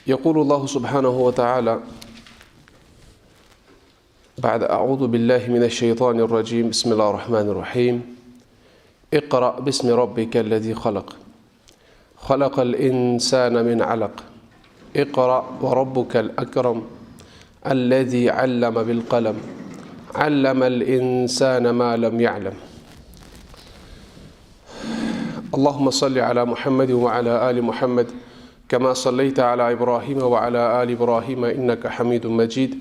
يقول الله سبحانه وتعالى بعد أعوذ بالله من الشيطان الرجيم بسم الله الرحمن الرحيم اقرأ باسم ربك الذي خلق خلق الإنسان من علق اقرأ وربك الأكرم الذي علم بالقلم علم الإنسان ما لم يعلم اللهم صل على محمد وعلى آل محمد كما صليت على إبراهيم وعلى آل إبراهيم إنك حميد مجيد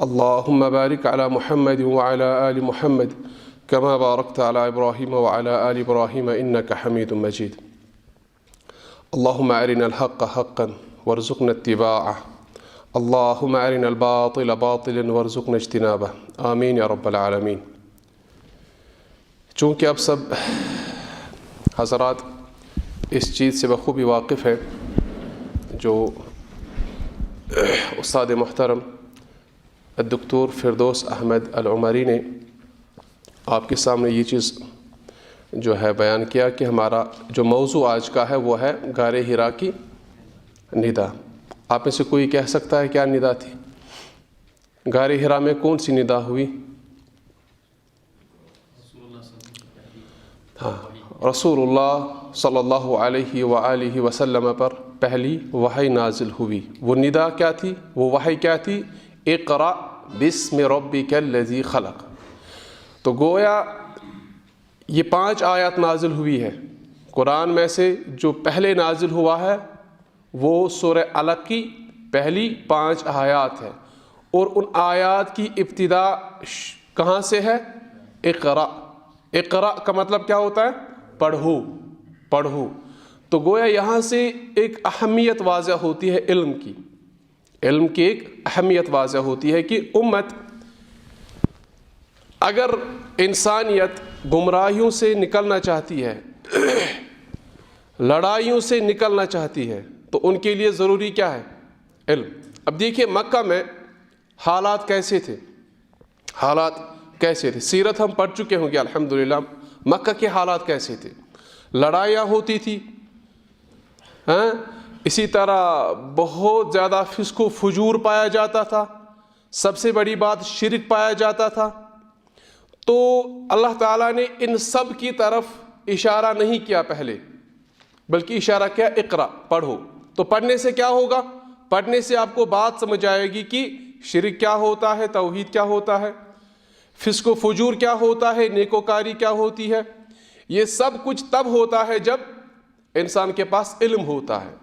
اللهم بارك على محمد وعلى آل محمد كما باركت على إبراهيم وعلى آل إبراهيم إنك حميد مجيد اللهم أرنا الحق حقا وارزقنا اتباعه اللهم أرنا الباطل باطلا وارزقنا اجتنابه آمین یا رب العالمین۔ چونکہ اب سب حضرات اس چیز سے بخوبی واقف ہیں جو استاد محترم الدکتور فردوس احمد العمری نے آپ کے سامنے یہ چیز جو ہے بیان کیا کہ ہمارا جو موضوع آج کا ہے وہ ہے غار حرا کی ندا۔ آپ میں سے کوئی کہہ سکتا ہے کیا ندا تھی؟ غار حرا میں کون سی ندا ہوئی؟ ہاں، رسول اللہ صلی اللہ علیہ وآلہ وسلم پر پہلی وحی نازل ہوئی۔ وہ ندا کیا تھی؟ وہ وحی کیا تھی؟ اقرأ بسم ربک الذی خلق۔ تو گویا یہ 5 آیات نازل ہوئی ہے قرآن میں سے۔ جو پہلے نازل ہوا ہے وہ سورہ علق کی پہلی 5 آیات ہے، اور ان آیات کی ابتدا کہاں سے ہے؟ اقرأ۔ اقرأ کا مطلب کیا ہوتا ہے؟ پڑھو، پڑھو۔ تو گویا یہاں سے ایک اہمیت واضح ہوتی ہے علم کی، علم کی ایک اہمیت واضح ہوتی ہے کہ امت اگر انسانیت گمراہیوں سے نکلنا چاہتی ہے، لڑائیوں سے نکلنا چاہتی ہے، تو ان کے لیے ضروری کیا ہے؟ علم۔ اب دیکھیے مکہ میں حالات کیسے تھے، حالات کیسے تھے؟ سیرت ہم پڑھ چکے ہوں گے الحمدللہ۔ مکہ کے حالات کیسے تھے؟ لڑائیاں ہوتی تھی، اسی طرح بہت زیادہ فسق و فجور پایا جاتا تھا، سب سے بڑی بات شرک پایا جاتا تھا۔ تو اللہ تعالیٰ نے ان سب کی طرف اشارہ نہیں کیا پہلے، بلکہ اشارہ کیا؟ اقرأ، پڑھو۔ تو پڑھنے سے کیا ہوگا؟ پڑھنے سے آپ کو بات سمجھ آئے گی کہ شرک کیا ہوتا ہے، توحید کیا ہوتا ہے، فسق و فجور کیا ہوتا ہے، نیکوکاری کیا ہوتی ہے۔ یہ سب کچھ تب ہوتا ہے جب انسان کے پاس علم ہوتا ہے۔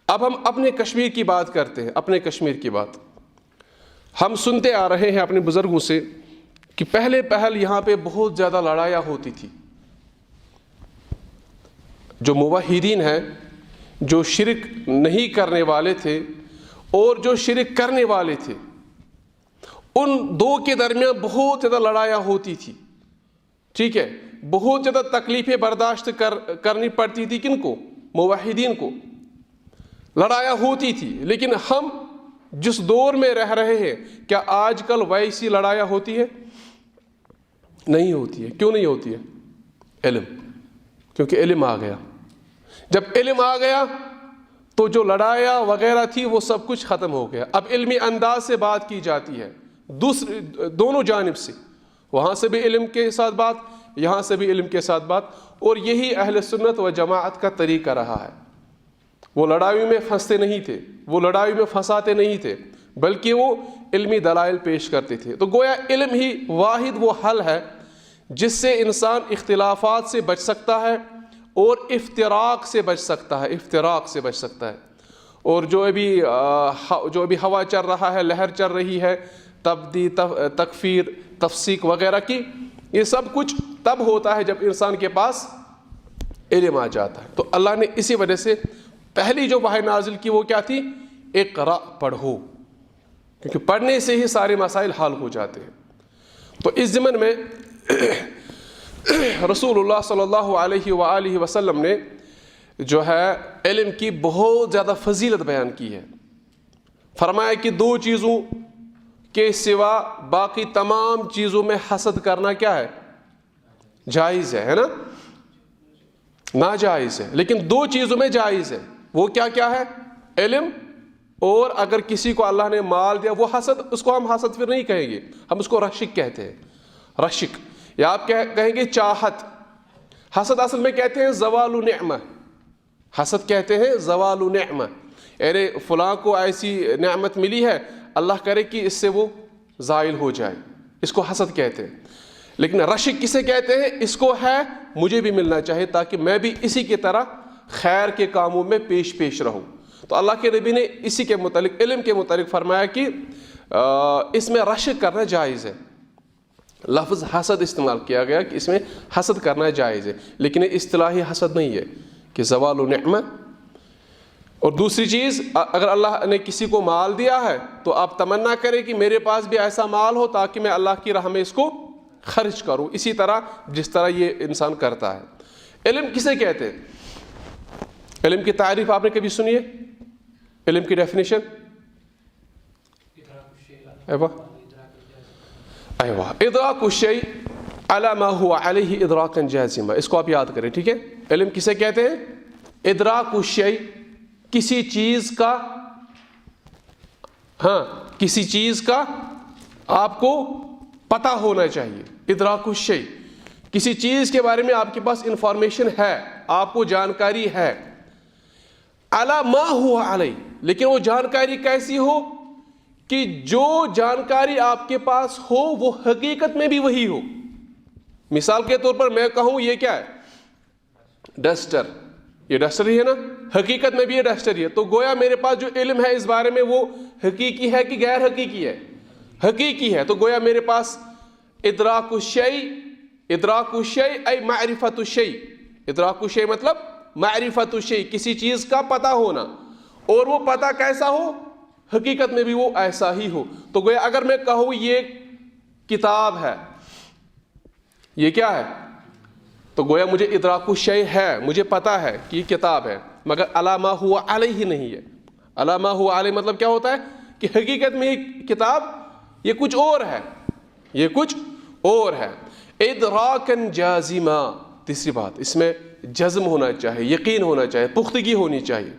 اب ہم اپنے کشمیر کی بات کرتے ہیں، اپنے کشمیر کی بات ہم سنتے آ رہے ہیں اپنے بزرگوں سے کہ پہل یہاں پہ بہت زیادہ لڑائیاں ہوتی تھی۔ جو موحدین ہیں، جو شرک نہیں کرنے والے تھے اور جو شرک کرنے والے تھے، ان دو کے درمیان بہت زیادہ لڑائیاں ہوتی تھی، ٹھیک ہے؟ بہت زیادہ تکلیفیں برداشت کرنی پڑتی تھی۔ کن کو؟ موحدین کو۔ لڑائیاں ہوتی تھی، لیکن ہم جس دور میں رہ رہے ہیں، کیا آج کل ویسی لڑائیاں ہوتی ہے؟ نہیں ہوتی ہے۔ کیوں نہیں ہوتی ہے؟ علم، کیونکہ علم آ گیا۔ جب علم آ گیا تو جو لڑائیاں وغیرہ تھی وہ سب کچھ ختم ہو گیا۔ اب علمی انداز سے بات کی جاتی ہے، دونوں جانب سے، وہاں سے بھی علم کے ساتھ بات، یہاں سے بھی علم کے ساتھ بات، اور یہی اہل سنت و جماعت کا طریقہ رہا ہے۔ وہ لڑائیوں میں پھنستے نہیں تھے، وہ لڑائیوں میں پھنساتے نہیں تھے، بلکہ وہ علمی دلائل پیش کرتے تھے۔ تو گویا علم ہی واحد وہ حل ہے جس سے انسان اختلافات سے بچ سکتا ہے اور افتراق سے بچ سکتا ہے، افتراق سے بچ سکتا ہے۔ اور جو ابھی ہوا چل رہا ہے، لہر چل رہی ہے، تبدیع، تکفیر، تفسیق وغیرہ کی، یہ سب کچھ تب ہوتا ہے جب انسان کے پاس علم آ جاتا ہے۔ تو اللہ نے اسی وجہ سے پہلی جو وحی نازل کی وہ کیا تھی؟ اقرأ، پڑھو، کیونکہ پڑھنے سے ہی سارے مسائل حل ہو جاتے ہیں۔ تو اس ضمن میں رسول اللہ صلی اللہ علیہ وآلہ وسلم نے جو ہے علم کی بہت زیادہ فضیلت بیان کی ہے۔ فرمایا کہ 2 چیزوں کے سوا باقی تمام چیزوں میں حسد کرنا کیا ہے؟ جائز ہے نا؟ ناجائز ہے، لیکن 2 چیزوں میں جائز ہے۔ وہ کیا کیا ہے؟ علم اور اگر کسی کو اللہ نے مال دیا وہ حسد، اس کو ہم حسد پھر نہیں کہیں گے، ہم اس کو رشک کہتے ہیں، رشک، یا آپ کہیں گے چاہت۔ حسد اصل میں کہتے ہیں زوال نعمہ، حسد کہتے ہیں زوال نعمہ، ارے فلاں کو ایسی نعمت ملی ہے، اللہ کرے کہ اس سے وہ زائل ہو جائے، اس کو حسد کہتے ہیں۔ لیکن رشک کسے کہتے ہیں؟ اس کو ہے مجھے بھی ملنا چاہیے تاکہ میں بھی اسی کی طرح خیر کے کاموں میں پیش رہوں۔ تو اللہ کے نبی نے اسی کے متعلق، علم کے متعلق فرمایا کہ اس میں رشک کرنا جائز ہے، لفظ حسد استعمال کیا گیا کہ اس میں حسد کرنا جائز ہے، لیکن یہ اصطلاحی حسد نہیں ہے کہ زوال و نعمہ۔ اور دوسری چیز، اگر اللہ نے کسی کو مال دیا ہے تو آپ تمنا کریں کہ میرے پاس بھی ایسا مال ہو تاکہ میں اللہ کی راہ میں اس کو خرچ کروں، اسی طرح جس طرح یہ انسان کرتا ہے۔ علم کسے کہتے ہیں؟ علم کی تعریف آپ نے کبھی سنی ہے؟ علم کی ڈیفینیشن؟ ایوہ ادراک الشیء علی ما هو علیہ ادراکا جازما، اس کو آپ یاد کریں، ٹھیک ہے؟ علم کسے کہتے ہیں؟ ادراک الشیء، کسی چیز کا، کسی چیز کا آپ کو پتہ ہونا چاہیے، ادراک الشیء، کسی چیز کے بارے میں آپ کے پاس انفارمیشن ہے، آپ کو جانکاری ہے، علی ما هو علیہ، لیکن وہ جانکاری کیسی ہو کہ جو جانکاری آپ کے پاس ہو وہ حقیقت میں بھی وہی ہو۔ مثال کے طور پر میں کہوں یہ کیا ہے؟ ڈسٹر، یہ ڈسٹر ہی ہے نا، حقیقت میں بھی یہ ڈسٹر ہی ہے، تو گویا میرے پاس جو علم ہے اس بارے میں وہ حقیقی ہے کہ غیر حقیقی ہے؟ حقیقی ہے، تو گویا میرے پاس ادراک الشیء، ادراک الشیء ای معرفت الشیء، ادراک الشیء مطلب معرفت الشیء، کسی چیز کا پتہ ہونا، اور وہ پتہ کیسا ہو؟ حقیقت میں بھی وہ ایسا ہی ہو۔ تو گویا اگر میں کہوں یہ کتاب ہے، یہ کیا ہے؟ تو گویا مجھے ادراک الشیء ہے، مجھے پتہ ہے کہ یہ کتاب ہے، مگر علی ما هو علیہ نہیں ہے۔ علی ما هو علیہ مطلب کیا ہوتا ہے کہ حقیقت میں یہ کتاب یہ کچھ اور ہے، یہ کچھ اور ہے۔ ادراکا جازما، تیسری بات، اس میں جزم ہونا چاہیے، یقین ہونا چاہیے، پختگی ہونی چاہیے،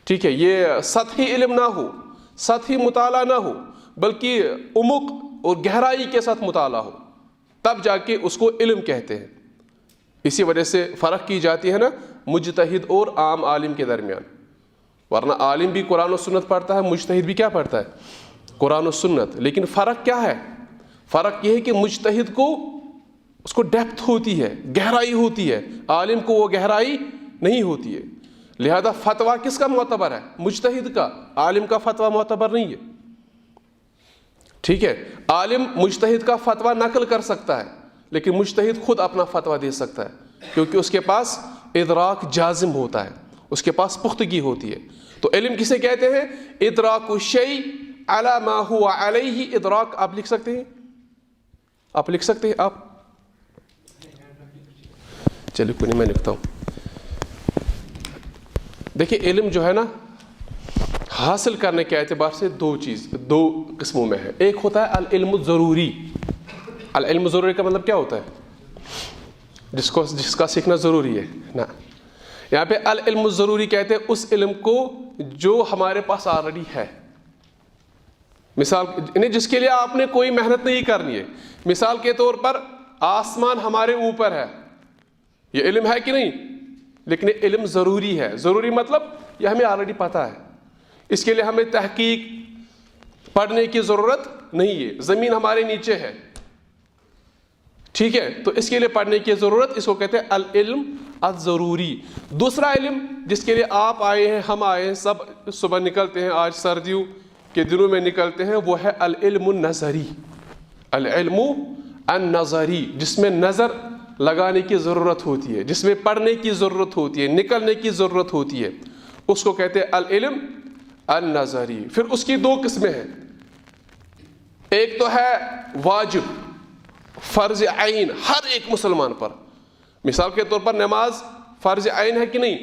ٹھیک ہے؟ یہ سطحی علم نہ ہو، سطحی مطالعہ نہ ہو، بلکہ عمق اور گہرائی کے ساتھ مطالعہ ہو، تب جا کے اس کو علم کہتے ہیں۔ اسی وجہ سے فرق کی جاتی ہے نا مجتہد اور عام عالم کے درمیان، ورنہ عالم بھی قرآن و سنت پڑھتا ہے، مجتہد بھی کیا پڑھتا ہے؟ قرآن و سنت، لیکن فرق کیا ہے؟ فرق یہ ہے کہ مجتہد کو اس کو ڈیپتھ ہوتی ہے، گہرائی ہوتی ہے، عالم کو وہ گہرائی نہیں ہوتی ہے، لہذا فتویٰ کس کا معتبر ہے؟ مجتہد کا، عالم کا فتویٰ معتبر نہیں ہے، ٹھیک ہے؟ عالم مجتہد کا فتویٰ نقل کر سکتا ہے لیکن مجتہد خود اپنا فتویٰ دے سکتا ہے، کیونکہ اس کے پاس ادراک جازم ہوتا ہے، اس کے پاس پختگی ہوتی ہے۔ تو علم کسے کہتے ہیں؟ ادراک الشیء علی ما هو علیہ، ادراک آپ لکھ سکتے ہیں، آپ لکھ سکتے ہیں، آپ چلیے کوئی نہیں، میں لکھتا ہوں۔ دیکھیں علم جو ہے نا حاصل کرنے کے اعتبار سے دو قسموں میں ہے۔ ایک ہوتا ہے العلم الضروری۔ العلم ضروری کا مطلب کیا ہوتا ہے؟ جس کا سیکھنا ضروری ہے نا، یہاں پہ العلم الضروری کہتے ہیں اس علم کو جو ہمارے پاس آلریڈی ہے، مثال جس کے لیے آپ نے کوئی محنت نہیں کرنی ہے۔ مثال کے طور پر آسمان ہمارے اوپر ہے، یہ علم ہے کہ نہیں؟ لیکن یہ علم ضروری ہے۔ ضروری مطلب یہ ہمیں آلریڈی پتہ ہے، اس کے لیے ہمیں تحقیق پڑھنے کی ضرورت نہیں ہے، زمین ہمارے نیچے ہے، ٹھیک ہے؟ تو اس کے لیے پڑھنے کی ضرورت، اس کو کہتے ہیں العلم الضروری۔ دوسرا علم جس کے لیے آپ آئے ہیں، ہم آئے ہیں، سب صبح نکلتے ہیں، آج سردیوں کے دنوں میں نکلتے ہیں، وہ ہے العلم النظری۔ العلم النظری، جس میں نظر لگانے کی ضرورت ہوتی ہے، جس میں پڑھنے کی ضرورت ہوتی ہے، نکلنے کی ضرورت ہوتی ہے، اس کو کہتے ہیں العلم النظری۔ پھر اس کی دو قسمیں ہیں، ایک تو ہے واجب، فرض عین ہر ایک مسلمان پر، مثال کے طور پر نماز فرض عین ہے کہ نہیں؟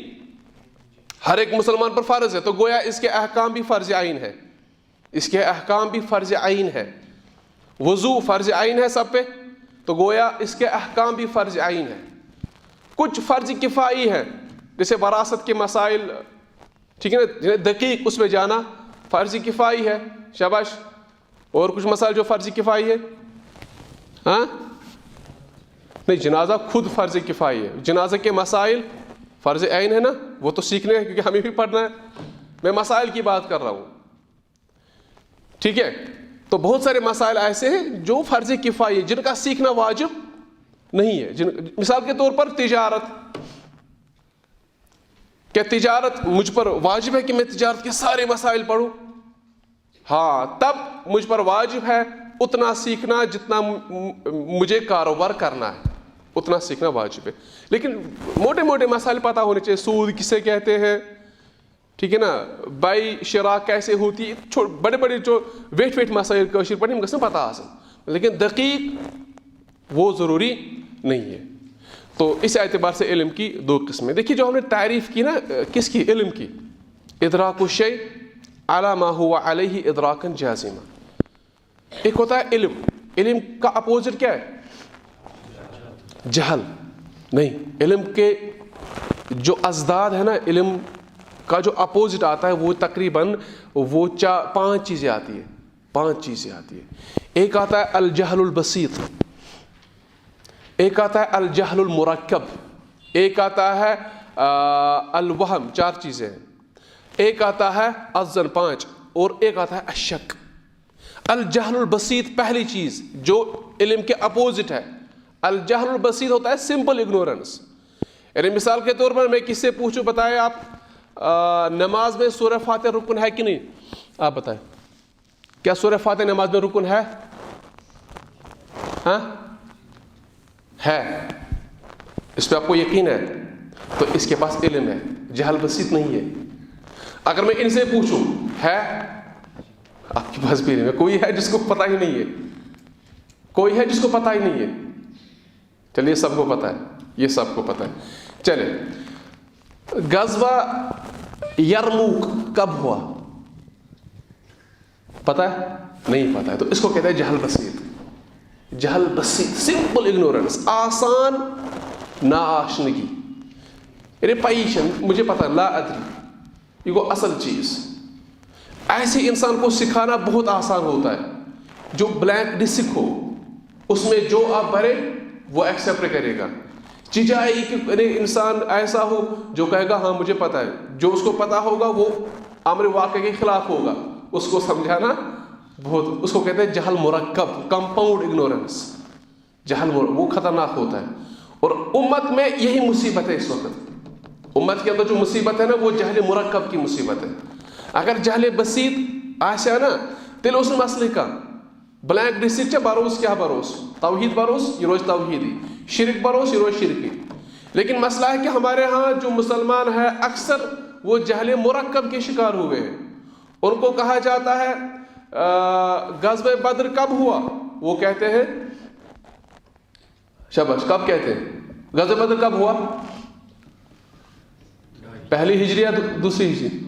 ہر ایک مسلمان پر فرض ہے، تو گویا اس کے احکام بھی فرض عین ہے، اس کے احکام بھی فرض عین ہے۔ وضو فرض عین ہے سب پہ، تو گویا اس کے احکام بھی فرض عین ہے۔ کچھ فرض کفائی ہے، جیسے وراثت کے مسائل ٹھیک ہے نا, دقیق اس میں جانا فرض کفائی ہے, شاباش. اور کچھ مسائل جو فرض کفائی ہے, ہاں نہیں, جنازہ خود فرض کفائی ہے. جنازہ کے مسائل فرض عین ہے نا, وہ تو سیکھنے ہیں کیونکہ ہمیں بھی پڑھنا ہے. میں مسائل کی بات کر رہا ہوں, ٹھیک ہے. تو بہت سارے مسائل ایسے ہیں جو فرض کفائی ہے, جن کا سیکھنا واجب نہیں ہے. مثال کے طور پر تجارت, کیا تجارت مجھ پر واجب ہے کہ میں تجارت کے سارے مسائل پڑھوں؟ ہاں, تب مجھ پر واجب ہے اتنا سیکھنا جتنا مجھے کاروبار کرنا ہے, اتنا سیکھنا واجب ہے. لیکن موٹے موٹے مسائل پتہ ہونے چاہیے, سود کسے کہتے ہیں, ٹھیک ہے نا, بائی شراء کیسے ہوتی ہے, بڑے بڑے جو ویٹ مسائل کاشر پڑھیں ہم گژھن پتہ آسن, لیکن دقیق وہ ضروری نہیں ہے. تو اس اعتبار سے علم کی دو قسمیں. دیکھیے جو ہم نے تعریف کی نا کس کی, علم کی, ادراک الشیء علی ما هو علیہ ادراکا جازما. ایک ہوتا ہے علم, علم کا اپوزٹ کیا ہے, جہل. نہیں, علم کے جو ازداد ہے نا, علم کا جو اپوزٹ آتا ہے وہ تقریباً وہ 5 چیزیں آتی ہیں, 5 چیزیں آتی ہیں. ایک آتا ہے الجہل البسیط, ایک آتا ہے الجہل المرکب, ایک آتا ہے الوہم, 4 چیزیں ہیں. ایک آتا ہے الظن, 5, اور ایک آتا ہے الشک. الجہل البسیط پہلی چیز جو علم کے اپوزٹ ہے. الجہل البسیط ہوتا ہے سمپل اگنورنس. یعنی مثال کے طور پر میں کس سے پوچھوں, بتائیں آپ نماز میں سورہ فاتحہ رکن ہے کہ نہیں؟ آپ بتائیں, کیا سورہ فاتحہ نماز میں رکن ہے؟ ہاں ہے, اس پہ آپ کو یقین ہے, تو اس کے پاس علم ہے, جہل بسیط نہیں ہے. اگر میں ان سے پوچھوں ہے, آپ کے پاس بھی علم ہے. کوئی ہے جس کو پتہ ہی نہیں ہے, کوئی ہے جس کو پتہ ہی نہیں ہے. چلیے سب کو پتہ ہے, یہ سب کو پتہ ہے. چلے, غزوہ یرموک کب ہوا پتہ ہے؟ نہیں پتہ ہے. تو اس کو کہتے ہیں جہل بسیط. جہل بسیط, سمپل اگنورنس, آسان ناآشنگی, یعنی پیشن, مجھے پتہ ہے, لا ادری, یہ وہ اصل چیز. ایسے انسان کو سکھانا بہت آسان ہوتا ہے جو بلینک ڈسک ہو, اس میں جو آپ بھرے وہ ایکسیپٹ کرے گا. چیزیں کہ انسان ایسا ہو جو کہے گا ہاں مجھے پتہ ہے, جو اس کو پتہ ہوگا وہ امر واقع کے خلاف ہوگا, اس کو سمجھانا بہت, اس کو کہتے ہیں جہل مرکب, کمپاؤنڈ اگنورنس. جہل وہ خطرناک ہوتا ہے. اور امت میں یہی مصیبت ہے اس وقت. امت کے اندر جو مصیبت ہے نا وہ جہل مرکب کی مصیبت ہے. اگر جہل بسیط آسیا نا تیل اس مسئلے کا بلینک ڈسک چا بروس کیا بروس, توحید بروس یہ روز توحیدی, شرک بروس یہ روز شرکی. لیکن مسئلہ ہے کہ ہمارے ہاں جو مسلمان ہیں اکثر وہ جہل مرکب کے شکار ہوئے ہیں. ان کو کہا جاتا ہے غزوہ بدر کب ہوا, وہ کہتے ہیں شاباش, کب کہتے ہیں غزوہ بدر کب ہوا, پہلی ہجری یا دوسری ہجری؟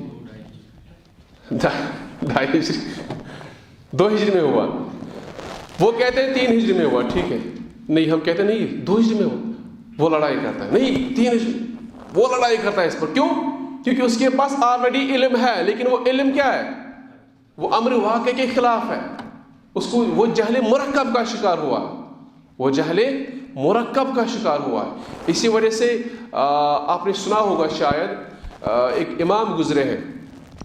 2.5 ہجری, 2 ہجری میں ہوا. وہ کہتے ہیں 3 ہجری میں ہوا. ٹھیک ہے, نہیں ہم کہتے نہیں 2 ہجری میں ہوا. وہ لڑائی کرتا ہے, نہیں 3 ہجری, وہ لڑائی کرتا ہے اس پر. کیوں؟ کیونکہ اس کے پاس آلریڈی علم ہے, لیکن وہ علم کیا ہے, وہ امر واقع کے خلاف ہے. اس کو وہ جہل مرکب کا شکار ہوا, وہ جہل مرکب کا شکار ہوا. اسی وجہ سے آپ نے سنا ہوگا شاید ایک امام گزرے ہیں,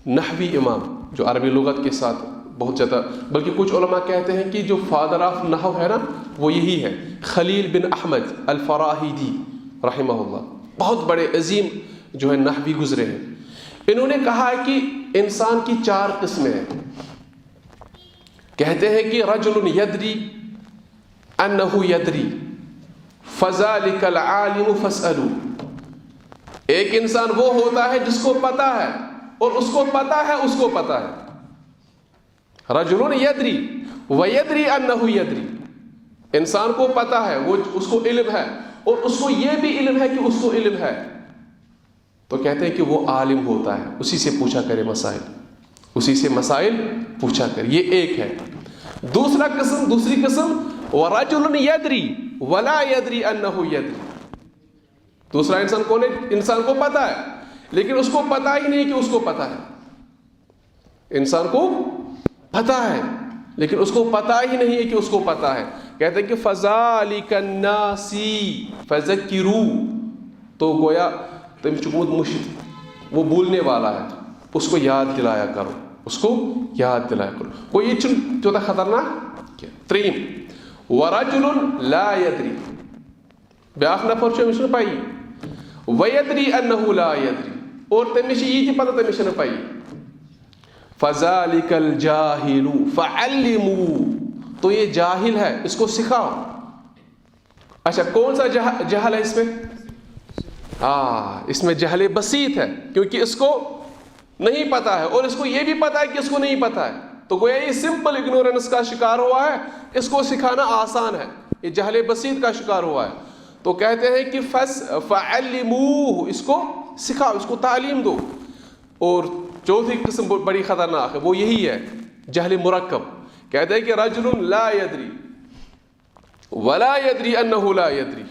نحوی امام, جو عربی لغت کے ساتھ بہت زیادہ, بلکہ کچھ علماء کہتے ہیں کہ جو فادر آف نحو ہے نا وہ یہی ہے, خلیل بن احمد الفراہیدی رحمہ اللہ. بہت بڑے عظیم جو ہے نحوی گزرے ہیں. انہوں نے کہا ہے کہ انسان کی 4 قسمیں ہیں. کہتے ہیں کہ رجل یدری انہ یدری فذلک العالم فاسألوا. ایک انسان وہ ہوتا ہے جس کو پتا ہے, اور اس کو پتا ہے اس کو پتا ہے. رجل یدری ویدری انہ یدری, انسان کو پتا ہے, وہ اس کو علم ہے, اور اس کو یہ بھی علم ہے کہ اس کو علم ہے. تو کہتے ہیں کہ وہ عالم ہوتا ہے, اسی سے پوچھا کرے مسائل, اسی سے مسائل پوچھا کرے. یہ ایک ہے. دوسری قسم وَرَجُلٌ يَدْرِي وَلَا يَدْرِي أَنَّهُ يَدْرِي. دوسرا انسان کون ہے, انسان کو پتا ہے لیکن اس کو پتا ہی نہیں کہ اس کو پتا ہے. انسان کو پتا ہے لیکن اس کو پتا ہی نہیں ہے کہ اس کو پتا ہے. کہتے ہیں کہ فَذَلِكَ النَّاسِ فَذَكِّرُوا، تو گویا تم چکمت مشت وہ بولنے والا ہے، اس کو یاد دلایا کرو، اس کو یاد دلایا کرو. کوئی یہ چن جو تھا خطرناک کیا. تریم وَرَجُلٌ لَا يَدْرِي، بیاکھ نفر چھُ أمِس چھُنہٕ پَیی. وَيَدْرِي أَنَّهُ لَا يَدْرِي، اور تٔمِس چھِ یہِ تہِ پتہ تٔمِس چھَنہٕ پَیی. فَذَلِكَ الْجَاهِلُ فَعَلِّمُوا، تو یہ جاہل ہے، اس کو سکھاؤ. اچھا کون سا جہل ہے اس میں؟ اس میں جہل بسیط ہے، کیونکہ اس کو نہیں پتا ہے اور اس کو یہ بھی پتا ہے کہ اس کو نہیں پتا ہے. تو گویا یہ سمپل اگنورنس کا شکار ہوا ہے، اس کو سکھانا آسان ہے، یہ جہل بسیط کا شکار ہوا ہے. تو کہتے ہیں کہ فَعَلِّمُوهُ، اس کو سکھاؤ، اس کو تعلیم دو. اور چوتھی قسم بڑی خطرناک ہے، وہ یہی ہے جہل مرکب. کہتے ہیں کہ رجل لا يدری ولا يدری انه لا يدری،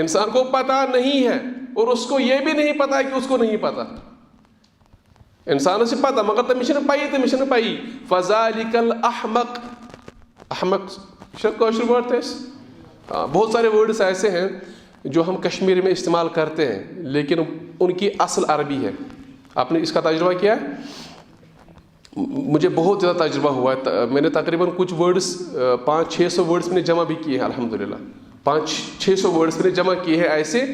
انسان کو پتا نہیں ہے اور اس کو یہ بھی نہیں پتا ہے کہ اس کو نہیں پتا. انسان سے پتا مگر تمہیں نہیں پائی، تمہیں نہیں پائی. فذلک الاحمق، احمق کوشر ورڈ ہے. بہت سارے ورڈز ایسے ہیں جو ہم کشمیری میں استعمال کرتے ہیں لیکن ان کی اصل عربی ہے. آپ نے اس کا تجربہ کیا ہے؟ مجھے بہت زیادہ تجربہ ہوا ہے. میں نے تقریباً کچھ ورڈز 500-600 ورڈز میں نے جمع بھی کیے ہیں الحمدللہ. 500-600 ورڈز میں نے جمع کیے ہیں ایسے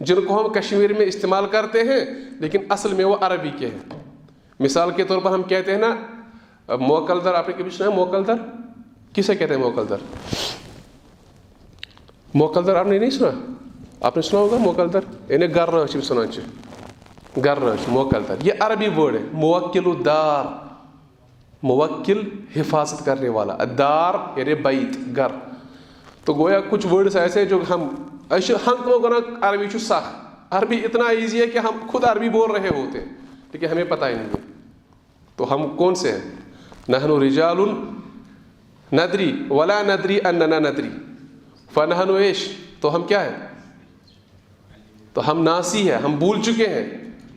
جن کو ہم کشمیری میں استعمال کرتے ہیں لیکن اصل میں وہ عربی کے ہیں. مثال کے طور پر ہم کہتے ہیں نا موکلدر، آپ نے کبھی سنا ہے موکلدر؟ کسے کہتے ہیں موکلدر؟ موکلدر آپ نے نہیں سنا؟ آپ نے سنا ہوگا موکلدر، انہیں گرنا سنا گرنا موکلدر. یہ عربی ورڈ ہے. موکل الدار، موکل حفاظت کرنے والا، الدار یعنی بیت گھر. تو گویا کچھ ورڈز ایسے جو ہم عربی چھو سخ، عربی اتنا ایزی ہے کہ ہم خود عربی بول رہے ہوتے ہیں لیکن ہمیں پتہ ہی نہیں ہے. تو ہم کون سے ہیں؟ نحن رجال ندری ولا ندری اننا ندری فنحن ایش، تو ہم کیا ہیں؟ تو ہم ناسی ہیں، ہم بھول چکے ہیں،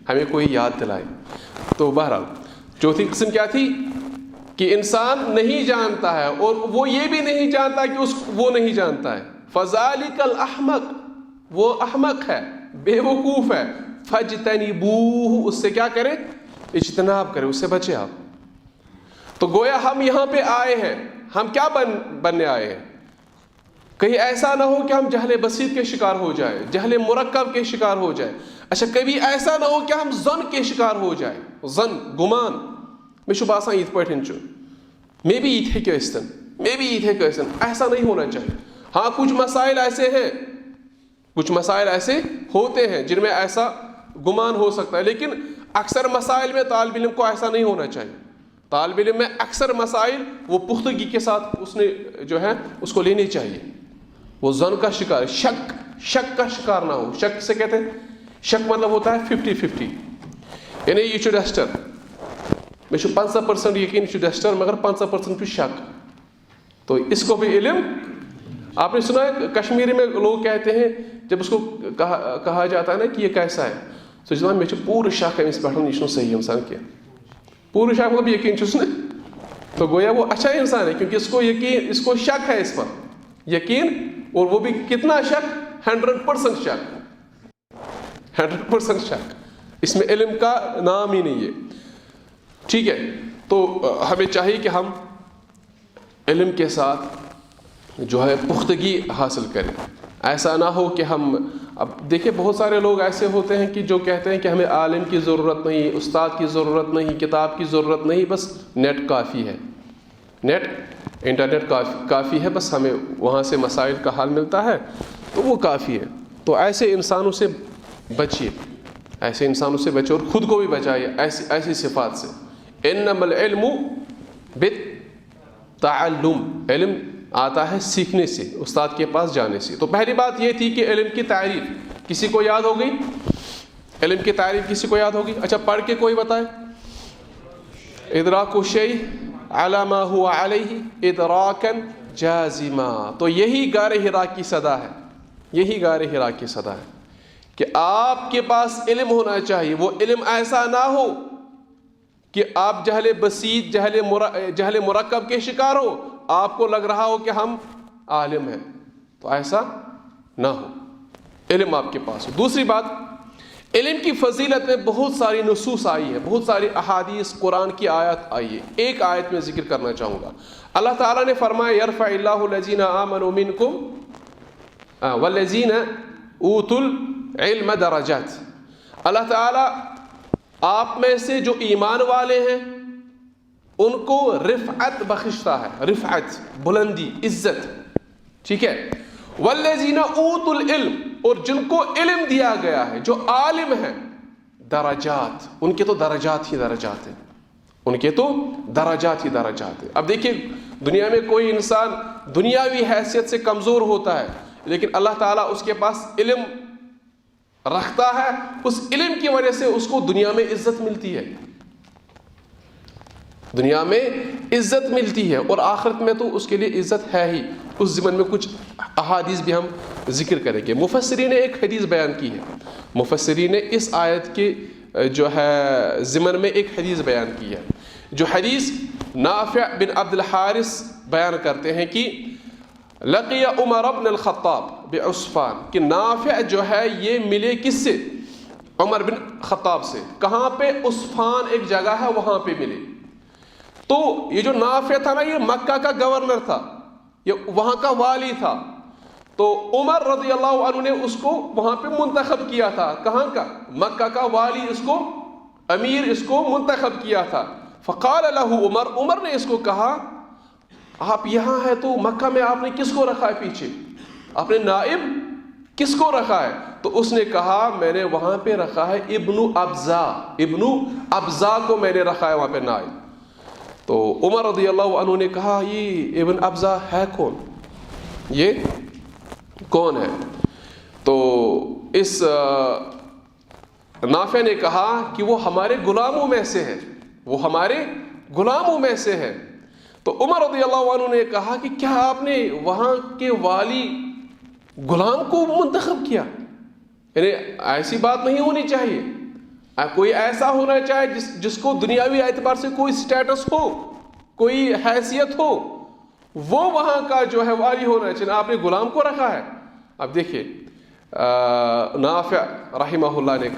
ہمیں کوئی یاد دلائے. تو بہرحال چوتھی قسم کیا تھی کہ انسان نہیں جانتا ہے اور وہ یہ بھی نہیں جانتا کہ وہ نہیں جانتا ہے. فذالک الاحمق، وہ احمق ہے، بے وقوف ہے. فاجتنبوہ، اس سے کیا کرے؟ اجتناب کرے، اس سے بچے آپ. تو گویا ہم یہاں پہ آئے ہیں، ہم کیا بننے آئے ہیں؟ کہیں ایسا نہ ہو کہ ہم جہل بسیط کے شکار ہو جائے، جہل مرکب کے شکار ہو جائے. اچھا کبھی ایسا نہ ہو کہ ہم ظن کے شکار ہو جائے. ظن، گمان، میں چھو باسان یت پٹھن چھو، میں بھی یت ہیکو استن، میں بھی یت ہیکو استن. ایسا نہیں ہونا چاہیے. ہاں کچھ مسائل ایسے ہیں، کچھ مسائل ایسے ہوتے ہیں جن میں ایسا گمان ہو سکتا ہے، لیکن اکثر مسائل میں طالب علم کو ایسا نہیں ہونا چاہیے. طالب علم میں اکثر مسائل وہ پختگی کے ساتھ اس نے جو ہے اس کو لینی چاہیے. وہ ظن کا شکار، شک کا شکار نہ ہو. شک سے کہتے ہیں، شک مطلب ہوتا ہے 50-50، یعنی یہ چھو ڈسٹر، میں چھو 50% یقین چھو ڈسٹر مگر 50% چھو شک. تو اس کو بھی علم. آپ نے سنا ہے کشمیری میں لوگ کہتے ہیں جب اس کو کہا جاتا ہے نا کہ یہ کیسا ہے، تو جناب میں چھو پورا شک ہے اس پر ہم نشنو صحیح انسان کیا. پورا شک مطلب یقین چھو سنے. تو گویا وہ اچھا انسان ہے کیونکہ اس کو یقین، اس کو شک ہے اس پر یقین. اور وہ بھی کتنا شک؟ 100% شک، 100% شک. اس میں علم کا نام ہی نہیں ہے. ٹھیک ہے. تو ہمیں چاہیے کہ ہم علم کے ساتھ جو ہے پختگی حاصل کریں. ایسا نہ ہو کہ ہم، اب دیکھیں بہت سارے لوگ ایسے ہوتے ہیں کہ جو کہتے ہیں کہ ہمیں عالم کی ضرورت نہیں، استاد کی ضرورت نہیں، کتاب کی ضرورت نہیں، بس نیٹ کافی ہے، نیٹ انٹرنیٹ کافی ہے، بس ہمیں وہاں سے مسائل کا حل ملتا ہے تو وہ کافی ہے. تو ایسے انسانوں سے بچیے، ایسے انسانوں سے بچے اور خود کو بھی بچائیے ایسی صفات سے. انما العلم بالتعلم، علم آتا ہے سیکھنے سے، استاد کے پاس جانے سے. تو پہلی بات یہ تھی کہ علم کی تعریف کسی کو یاد ہو گئی؟ علم کی تعریف کسی کو یاد ہوگی؟ اچھا پڑھ کے کوئی بتائے. ادراک الشیء علی ما هو علیہ ادراکا جازما. تو یہی غار حرا کی صدا ہے، یہی غار حرا کی صدا ہے کہ آپ کے پاس علم ہونا چاہیے، وہ علم ایسا نہ ہو کہ آپ جہل بسیط جہل مرکب کے شکار ہو، آپ کو لگ رہا ہو کہ ہم عالم ہیں، تو ایسا نہ ہو، علم آپ کے پاس ہو۔ دوسری بات، علم کی فضیلت میں بہت ساری نصوص آئی ہے، بہت ساری احادیث، قرآن کی آیت آئی ہے۔ ایک آیت میں ذکر کرنا چاہوں گا، اللہ تعالیٰ نے فرمایا یرفع اللہ الذین آمنوا منکم والذین اوتوا العلم درجات۔ اللہ تعالیٰ آپ میں سے جو ایمان والے ہیں ان کو رفعت بخشتا ہے، رفعت بلندی، عزت، ٹھیک ہے۔ والذین اوتوا العلم، اور جن کو علم دیا گیا ہے، جو عالم ہیں، درجات، ان کے تو درجات ہی درجات ہیں، ان کے تو درجات ہی درجات ہیں۔ اب دیکھیں، دنیا میں کوئی انسان دنیاوی حیثیت سے کمزور ہوتا ہے، لیکن اللہ تعالیٰ اس کے پاس علم رکھتا ہے، اس علم کی وجہ سے اس کو دنیا میں عزت ملتی ہے، دنیا میں عزت ملتی ہے، اور آخرت میں تو اس کے لیے عزت ہے ہی۔ اس ضمن میں کچھ احادیث بھی ہم ذکر کریں گے۔ مفسرین نے ایک حدیث بیان کی ہے، مفسرین نے اس آیت کے جو ہے ضمن میں ایک حدیث بیان کی ہے، جو حدیث نافع بن عبد الحارث بیان کرتے ہیں کہ لقی عمر بن الخطاب بعصفان، کہ نافع جو ہے یہ ملے کس سے؟ عمر بن خطاب سے۔ کہاں پہ؟ عصفان ایک جگہ ہے، وہاں پہ ملے۔ تو یہ جو نافع تھا نا، یہ مکہ کا گورنر تھا، یہ وہاں کا والی تھا، تو عمر رضی اللہ عنہ نے اس کو وہاں پہ منتخب کیا تھا۔ کہاں کا؟ مکہ کا والی، اس کو امیر، اس کو منتخب کیا تھا۔ فقال له عمر نے اس کو کہا آپ یہاں ہے تو مکہ میں آپ نے کس کو رکھا ہے پیچھے؟ آپ نے نائب کس کو رکھا ہے؟ تو اس نے کہا میں نے وہاں پہ رکھا ہے ابن ابزا کو میں نے رکھا ہے وہاں پہ نائب۔ تو عمر رضی اللہ عنہ نے کہا یہ ابن ابزا ہے کون؟ یہ کون ہے؟ تو اس نافع نے کہا کہ وہ ہمارے غلاموں میں سے ہے، وہ ہمارے غلاموں میں سے ہے۔ تو عمر رضی اللہ عنہ نے کہا کہ کیا آپ نے وہاں کے والی غلام کو منتخب کیا؟ یعنی ایسی بات نہیں ہونی چاہیے، کوئی ایسا ہونا چاہیے جس کو دنیاوی اعتبار سے کوئی سٹیٹس ہو، کوئی حیثیت ہو، وہ وہاں کا جو ہے والی ہونا چاہیے۔ آپ نے غلام کو رکھا ہے۔ اب دیکھیے نافع رحمہ اللہ نے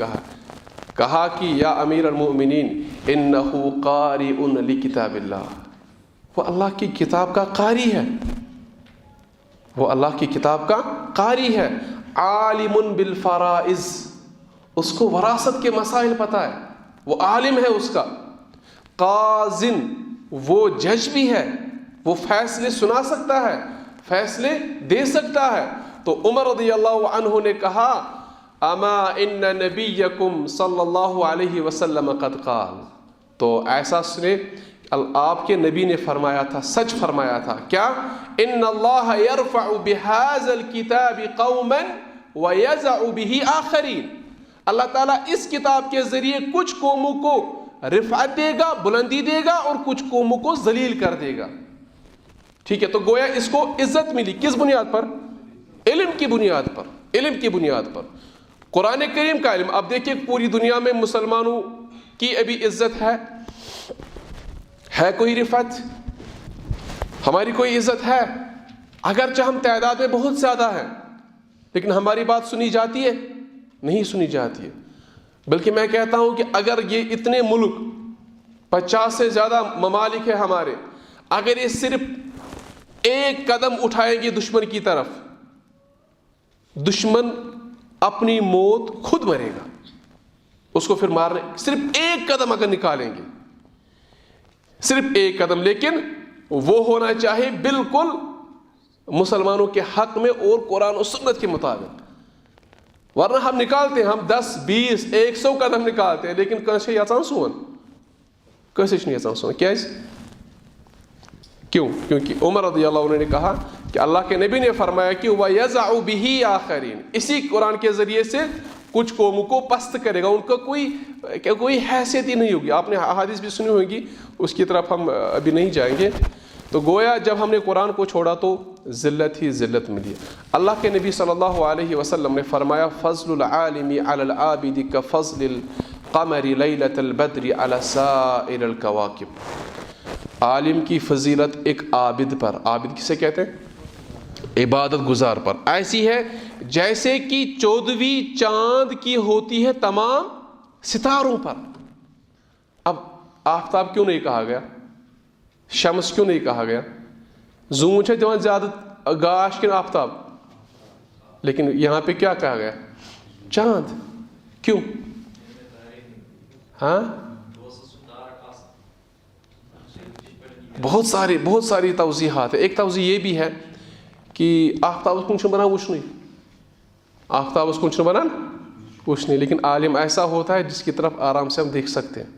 کہا کہ یا امیر المؤمنین انہ قارئ لکتاب اللہ، وہ اللہ کی کتاب کا قاری ہے، وہ اللہ کی کتاب کا قاری ہے، عالم بالفرائض، اس کو وراثت کے مسائل پتہ ہے، وہ عالم ہے اس کا، قاضٍ، وہ جج بھی ہے، وہ فیصلے سنا سکتا ہے، فیصلے دے سکتا ہے۔ تو عمر رضی اللہ عنہ نے کہا اما ان نبیکم صلی اللہ علیہ وسلم قد قال، تو ایسا سنے آپ کے نبی نے فرمایا تھا، سچ فرمایا تھا، کیا؟ ان اللہ یرفع بہذا الکتاب قوما ویضع بہ آخرین، اللہ تعالیٰ اس کتاب کے ذریعے کچھ قوموں کو رفعت دے گا، بلندی دے گا، اور کچھ قوموں کو ذلیل کر دے گا، ٹھیک ہے۔ تو گویا اس کو عزت ملی کس بنیاد پر؟ علم کی بنیاد پر، علم کی بنیاد پر، قرآن کریم کا علم۔ اب دیکھیں پوری دنیا میں مسلمانوں کی ابھی عزت ہے کوئی رفعت؟ ہماری کوئی عزت ہے؟ اگرچہ ہم تعداد میں بہت زیادہ ہیں، لیکن ہماری بات سنی جاتی ہے؟ نہیں سنی جاتی ہے۔ بلکہ میں کہتا ہوں کہ اگر یہ اتنے ملک 50 سے زیادہ ممالک ہیں ہمارے، اگر یہ صرف ایک قدم اٹھائیں گے دشمن کی طرف، دشمن اپنی موت خود مرے گا، اس کو پھر مارنے، صرف ایک قدم اگر نکالیں گے، صرف ایک قدم، لیکن وہ ہونا چاہیے بالکل مسلمانوں کے حق میں اور قرآن و سنت کے مطابق، ورنہ ہم نکالتے ہیں، ہم 10 20 100 قدم نکالتے ہیں، لیکن کیسے یژان سون کیسے نہیں یژان سون کیازِ؟ کیوں؟ کیونکہ عمر رضی اللہ عنہ نے کہا کہ اللہ کے نبی نے فرمایا کہ وَيَزَعُ بِهِ آخَرِينَ، اسی قرآن کے ذریعے سے کچھ قوموں کو پست کرے گا، ان کا کوئی حیثیت ہی نہیں ہوگی۔ آپ نے احادیث بھی سنی ہوگی، اس کی طرف ہم ابھی نہیں جائیں گے۔ تو گویا جب ہم نے قرآن کو چھوڑا تو ذلت ہی ذلت ملی۔ اللہ کے نبی صلی اللہ علیہ وسلم نے فرمایا فضل العالم علی العابد کفضل القمر لیلۃ البدر علی سائر الکواکب۔ عالم کی فضیلت ایک عابد پر، عابد کسے کہتے ہیں؟ عبادت گزار پر، ایسی ہے جیسے کہ 14ویں چاند کی ہوتی ہے تمام ستاروں پر۔ اب آفتاب کیوں نہیں کہا گیا؟ شمس کیوں نہیں کہا گیا؟ زون ہے جوان زیادہ گاش کن آفتاب، لیکن یہاں پہ کیا کہا گیا؟ چاند۔ کیوں؟ ہاں بہت ساری توضیحات ہے۔ ایک توضیح یہ بھی ہے کہ آفتاب اس کو بنا وشنی، آفتاب اس کو بنا وشنی، لیکن عالم ایسا ہوتا ہے جس کی طرف آرام سے ہم دیکھ سکتے ہیں،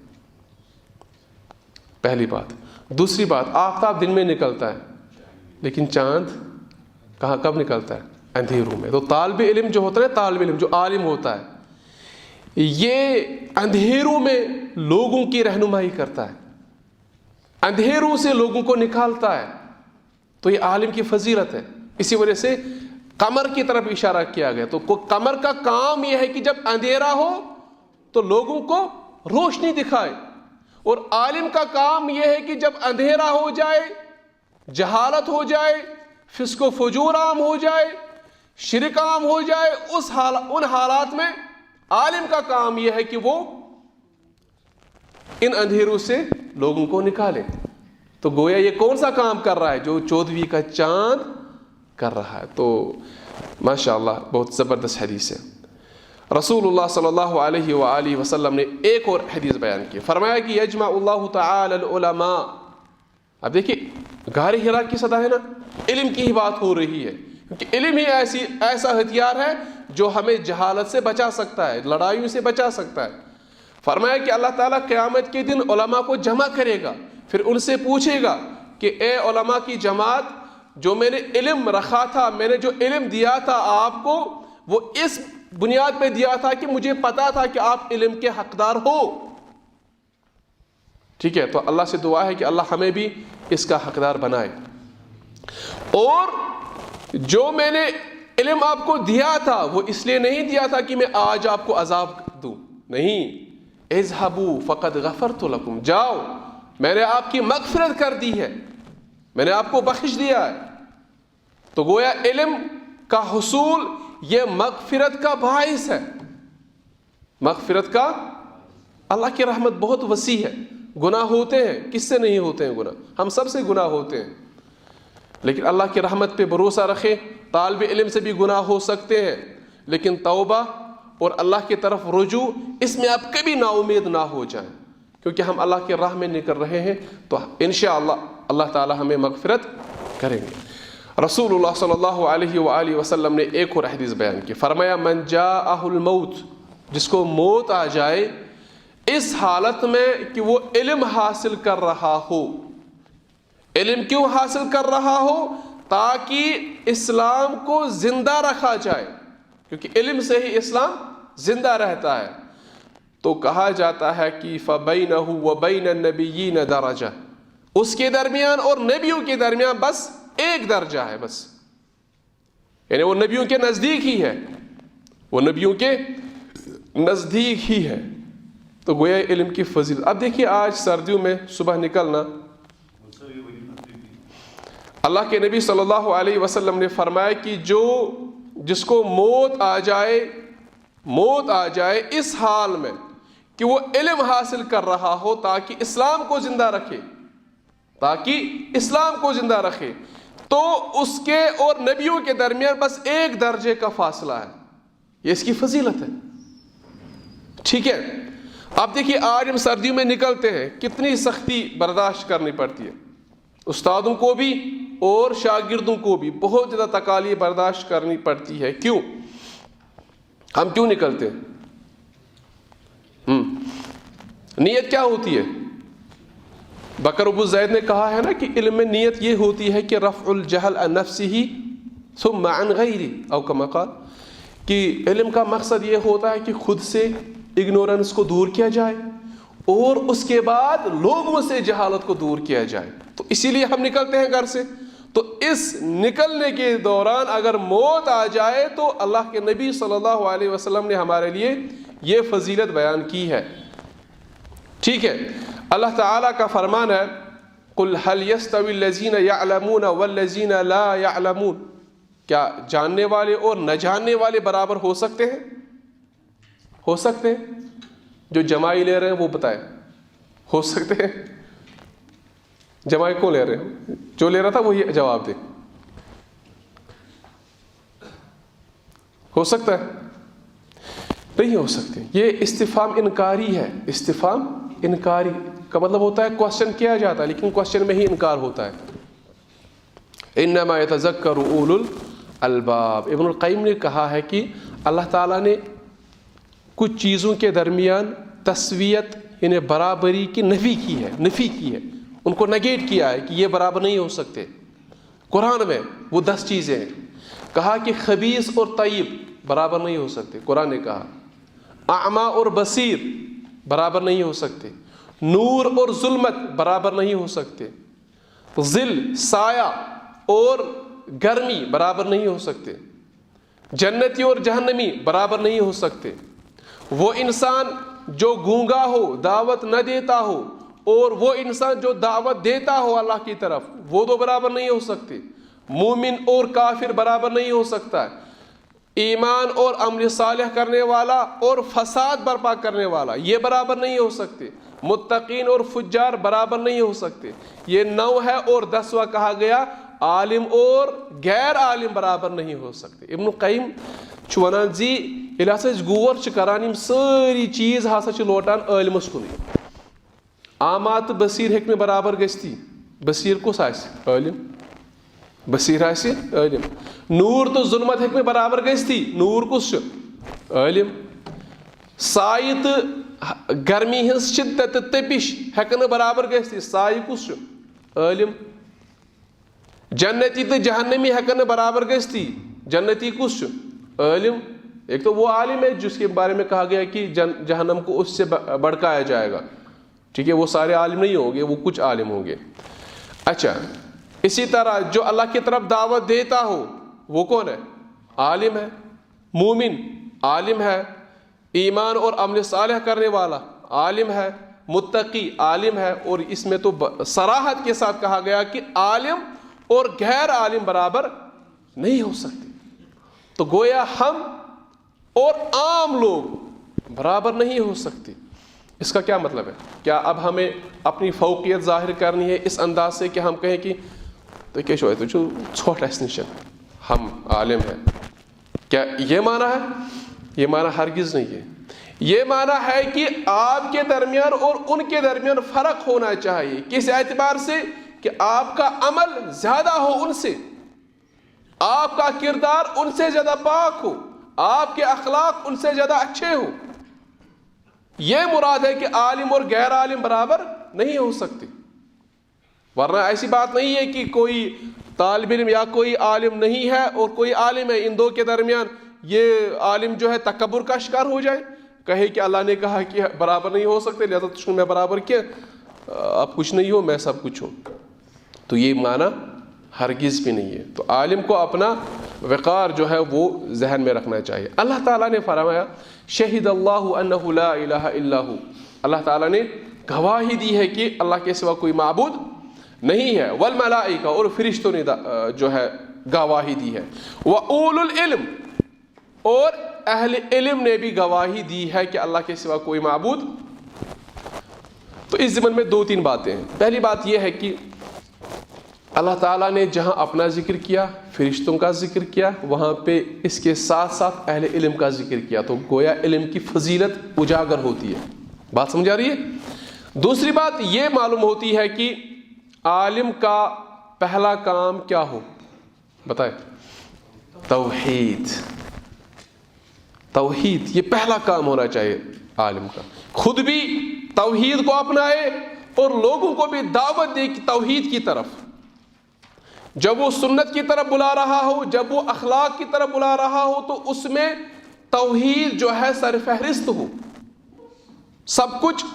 پہلی بات۔ دوسری بات، آفتاب دن میں نکلتا ہے لیکن چاند کب نکلتا ہے؟ اندھیروں میں۔ تو طالب علم جو ہوتا ہے، طالب علم جو عالم ہوتا ہے، یہ اندھیروں میں لوگوں کی رہنمائی کرتا ہے، اندھیروں سے لوگوں کو نکالتا ہے، تو یہ عالم کی فضیلت ہے۔ اسی وجہ سے قمر کی طرف اشارہ کیا گیا۔ تو قمر کا کام یہ ہے کہ جب اندھیرا ہو تو لوگوں کو روشنی دکھائے، اور عالم کا کام یہ ہے کہ جب اندھیرا ہو جائے، جہالت ہو جائے، فسق و فجور عام ہو جائے، شرک عام ہو جائے، ان حالات میں عالم کا کام یہ ہے کہ وہ ان اندھیروں سے لوگوں کو نکالے۔ تو گویا یہ کون سا کام کر رہا ہے؟ جو 14ویں کا چاند کر رہا ہے۔ تو ماشاءاللہ بہت زبردست حدیث ہے۔ رسول اللہ صلی اللہ علیہ وآلہ وسلم نے ایک اور حدیث بیان کی، فرمایا کہ یجمع اللہ تعالی العلماء۔ اب دیکھیے غار حرا کی صدا ہے نا، علم کی ہی بات ہو رہی ہے، کیونکہ علم ہی ایسا ہتھیار ہے جو ہمیں جہالت سے بچا سکتا ہے، لڑائیوں سے بچا سکتا ہے۔ فرمایا کہ اللہ تعالیٰ قیامت کے دن علماء کو جمع کرے گا، پھر ان سے پوچھے گا کہ اے علماء کی جماعت، جو میں نے علم رکھا تھا، میں نے جو علم دیا تھا آپ کو، وہ اس بنیاد پہ دیا تھا کہ مجھے پتا تھا کہ آپ علم کے حقدار ہو۔ ٹھیک ہے، تو اللہ سے دعا ہے کہ اللہ ہمیں بھی اس کا حقدار بنائے۔ اور جو میں نے علم آپ کو دیا تھا وہ اس لیے نہیں دیا تھا کہ میں آج آپ کو عذاب دوں، نہیں، اذهبوا فقد غفرت لكم، جاؤ میں نے آپ کی مغفرت کر دی ہے، میں نے آپ کو بخش دیا ہے۔ تو گویا علم کا حصول یہ مغفرت کا باعث ہے، مغفرت کا۔ اللہ کی رحمت بہت وسیع ہے۔ گناہ ہوتے ہیں، کس سے نہیں ہوتے ہیں گناہ؟ ہم سب سے گناہ ہوتے ہیں، لیکن اللہ کی رحمت پہ بھروسہ رکھیں۔ طالب علم سے بھی گناہ ہو سکتے ہیں، لیکن توبہ اور اللہ کی طرف رجوع، اس میں آپ کبھی نا امید نہ ہو جائیں، کیونکہ ہم اللہ کی راہ میں نکل رہے ہیں، تو انشاءاللہ اللہ تعالی ہمیں مغفرت کریں گے۔ رسول اللہ صلی اللہ علیہ وآلہ وسلم نے ایک اور حدیث بیان کی، فرمایا من جاءہ الموت، جس کو موت آ جائے اس حالت میں کہ وہ علم حاصل کر رہا ہو۔ علم کیوں حاصل کر رہا ہو؟ تاکہ اسلام کو زندہ رکھا جائے، کیونکہ علم سے ہی اسلام زندہ رہتا ہے۔ تو کہا جاتا ہے کہ فَبَيْنَهُ وَبَيْنَ النَّبِيِّينَ درجہ، اس کے درمیان اور نبیوں کے درمیان بس ایک درجہ ہے، بس، یعنی وہ نبیوں کے نزدیک ہی ہے، وہ نبیوں کے نزدیک ہی ہے۔ تو گویا علم کی فضیلت۔ اب دیکھیے آج سردیوں میں صبح نکلنا، اللہ کے نبی صلی اللہ علیہ وسلم نے فرمایا کہ جس کو موت آ جائے اس حال میں کہ وہ علم حاصل کر رہا ہو تاکہ اسلام کو زندہ رکھے، تو اس کے اور نبیوں کے درمیان بس ایک درجے کا فاصلہ ہے۔ یہ اس کی فضیلت ہے، ٹھیک ہے۔ اب دیکھیے آج ہم سردیوں میں نکلتے ہیں، کتنی سختی برداشت کرنی پڑتی ہے، استادوں کو بھی اور شاگردوں کو بھی بہت زیادہ تکالیف برداشت کرنی پڑتی ہے۔ کیوں؟ ہم کیوں نکلتے ہیں؟ نیت کیا ہوتی ہے؟ بکر ابو زید نے کہا ہے نا کہ علم میں نیت یہ ہوتی ہے کہ رفع الجہل عن نفسہ ثم عن غیرہ، او کما قال، کہ علم کا مقصد یہ ہوتا ہے کہ خود سے اگنورنس کو دور کیا جائے اور اس کے بعد لوگوں سے جہالت کو دور کیا جائے. تو اسی لیے ہم نکلتے ہیں گھر سے. تو اس نکلنے کے دوران اگر موت آ جائے تو اللہ کے نبی صلی اللہ علیہ وسلم نے ہمارے لیے یہ فضیلت بیان کی ہے. ٹھیک ہے. اللہ تعالیٰ کا فرمان ہے قُلْ هَلْ يَسْتَوِي الَّذِينَ يَعْلَمُونَ وَالَّذِينَ لَا يَعْلَمُونَ. کیا جاننے والے اور نہ جاننے والے برابر ہو سکتے ہیں؟ ہو سکتے ہیں؟ جو جمائی لے رہے ہیں وہ بتائیں. ہو سکتے ہیں؟ جمائی کون لے رہے ہیں؟ جو لے رہا تھا وہی جواب دے. ہو سکتا ہے؟ نہیں ہو سکتے. یہ استفہام انکاری ہے. استفہام انکاری کا مطلب ہوتا ہے کوشچن کیا جاتا ہے لیکن کوشچن میں ہی انکار ہوتا ہے. انما یتذکر اولو الالباب. ابن القیم نے کہا ہے کہ اللہ تعالیٰ نے کچھ چیزوں کے درمیان تسویت یعنی برابری کی نفی کی ہے. ان کو نگیٹ کیا ہے کہ یہ برابر نہیں ہو سکتے. قرآن میں وہ 10 چیزیں ہیں. کہا کہ خبیث اور طیب برابر نہیں ہو سکتے. قرآن نے کہا اعمیٰ اور بصیر برابر نہیں ہو سکتے. نور اور ظلمت برابر نہیں ہو سکتے. ظل سایہ اور گرمی برابر نہیں ہو سکتے. جنتی اور جہنمی برابر نہیں ہو سکتے. وہ انسان جو گونگا ہو دعوت نہ دیتا ہو اور وہ انسان جو دعوت دیتا ہو اللہ کی طرف وہ دو برابر نہیں ہو سکتے. مومن اور کافر برابر نہیں ہو سکتا ہے. ایمان اور عمل صالح کرنے والا اور فساد برپا کرنے والا یہ برابر نہیں ہو سکتے. متقین اور فجار برابر نہیں ہو سکتے. یہ 9 ہے. اور 10واں کہا گیا عالم اور غیر عالم برابر نہیں ہو سکتے. ابن القیم چھُ ونان زِ ییٚلہِ ہسا أسۍ غور چھِ کران یِم سٲری چیٖز ہسا چھِ لوٹان عٲلمَس کُنٕے. عامہ تہٕ بصیٖر ہیٚکہِ نہٕ برابر گٔژھتھٕے. بصیٖر کُس آسہِ؟ عٲلم. بصیٖر آسہِ عٲلم. نوٗر تہٕ ظُلمت ہیٚکہِ نہٕ برابر گٔژھتھٕے. نوٗر کُس چھُ؟ عٲلم. سایہِ تہٕ گرمی ہٕنٛز شِدت تہٕ تٔپِش ہیٚکن نہٕ برابر گٔژھتھٕے. سایہِ کُس چھُ؟ عٲلم. جنتی تہٕ جہنمی ہیٚکن نہٕ برابر گٔژھتھٕے. جنتی کُس چھُ؟ عالم. ایک تو وہ عالم ہے جس کے بارے میں کہا گیا کہ جہنم کو اس سے بھڑکایا جائے گا. ٹھیک ہے. وہ سارے عالم نہیں ہوں گے, وہ کچھ عالم ہوں گے. اچھا, اسی طرح جو اللہ کی طرف دعوت دیتا ہو وہ کون ہے؟ عالم ہے. مومن عالم ہے. ایمان اور عمل صالح کرنے والا عالم ہے. متقی عالم ہے. اور اس میں تو صراحت کے ساتھ کہا گیا کہ عالم اور غیر عالم برابر نہیں ہو سکتے. تو گویا ہم اور عام لوگ برابر نہیں ہو سکتے. اس کا کیا مطلب ہے؟ کیا اب ہمیں اپنی فوقیت ظاہر کرنی ہے اس انداز سے کہ ہم کہیں کہ تو کیا شو ہے تو چھوٹ ہے نشن ہم عالم ہیں؟ کیا یہ معنی ہے؟ یہ معنی ہرگز نہیں ہے. یہ معنی ہے کہ آپ کے درمیان اور ان کے درمیان فرق ہونا چاہیے. کس اعتبار سے؟ کہ آپ کا عمل زیادہ ہو ان سے, آپ کا کردار ان سے زیادہ پاک ہو, آپ کے اخلاق ان سے زیادہ اچھے ہو. یہ مراد ہے کہ عالم اور غیر عالم برابر نہیں ہو سکتے. ورنہ ایسی بات نہیں ہے کہ کوئی طالب علم یا کوئی عالم نہیں ہے اور کوئی عالم ہے, ان دو کے درمیان یہ عالم جو ہے تکبر کا شکار ہو جائے, کہے کہ اللہ نے کہا کہ برابر نہیں ہو سکتے لہذا تجھ کو میں برابر کیا, آپ کچھ نہیں ہو میں سب کچھ ہوں. تو یہ معنی ہرگز بھی نہیں ہے. تو عالم کو اپنا وقار جو ہے وہ ذہن میں رکھنا چاہیے. اللہ تعالیٰ نے فرمایا شہید اللہ انہ لا الہ الا ہو. اللہ تعالیٰ نے گواہی دی ہے کہ اللہ کے سوا کوئی معبود نہیں ہے. والملائکہ, اور فرشتوں نے جو ہے گواہی دی ہے. واولو العلم, اور اہل علم نے بھی گواہی دی ہے کہ اللہ کے سوا کوئی معبود. تو اس ضمن میں 2-3 باتیں ہیں. پہلی بات یہ ہے کہ اللہ تعالیٰ نے جہاں اپنا ذکر کیا, فرشتوں کا ذکر کیا, وہاں پہ اس کے ساتھ ساتھ اہل علم کا ذکر کیا. تو گویا علم کی فضیلت اجاگر ہوتی ہے. بات سمجھ آ رہی ہے؟ دوسری بات یہ معلوم ہوتی ہے کہ عالم کا پہلا کام کیا ہو, بتائیں؟ توحید. توحید یہ پہلا کام ہونا چاہیے عالم کا. خود بھی توحید کو اپنائے اور لوگوں کو بھی دعوت دے کہ توحید کی طرف. جب وہ سنت کی طرف بلا رہا ہو, جب وہ اخلاق کی طرف بلا رہا ہو, تو اس میں توحید جو ہے سر فہرست ہو. سب کچھ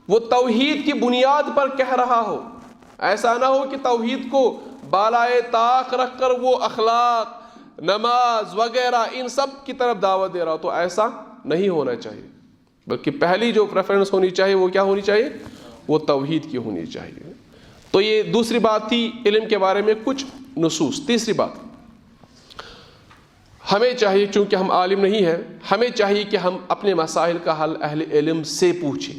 وہ توحید کی بنیاد پر کہہ رہا ہو. ایسا نہ ہو کہ توحید کو بالائے طاق رکھ کر وہ اخلاق, نماز وغیرہ ان سب کی طرف دعوت دے رہا ہو. تو ایسا نہیں ہونا چاہیے, بلکہ پہلی جو پریفرنس ہونی چاہیے وہ کیا ہونی چاہیے؟ وہ توحید کی ہونی چاہیے. تو یہ دوسری بات تھی علم کے بارے میں کچھ نصوص. تیسری بات, ہمیں چاہیے, چونکہ ہم عالم نہیں ہیں, ہمیں چاہیے کہ ہم اپنے مسائل کا حل اہل علم سے پوچھیں,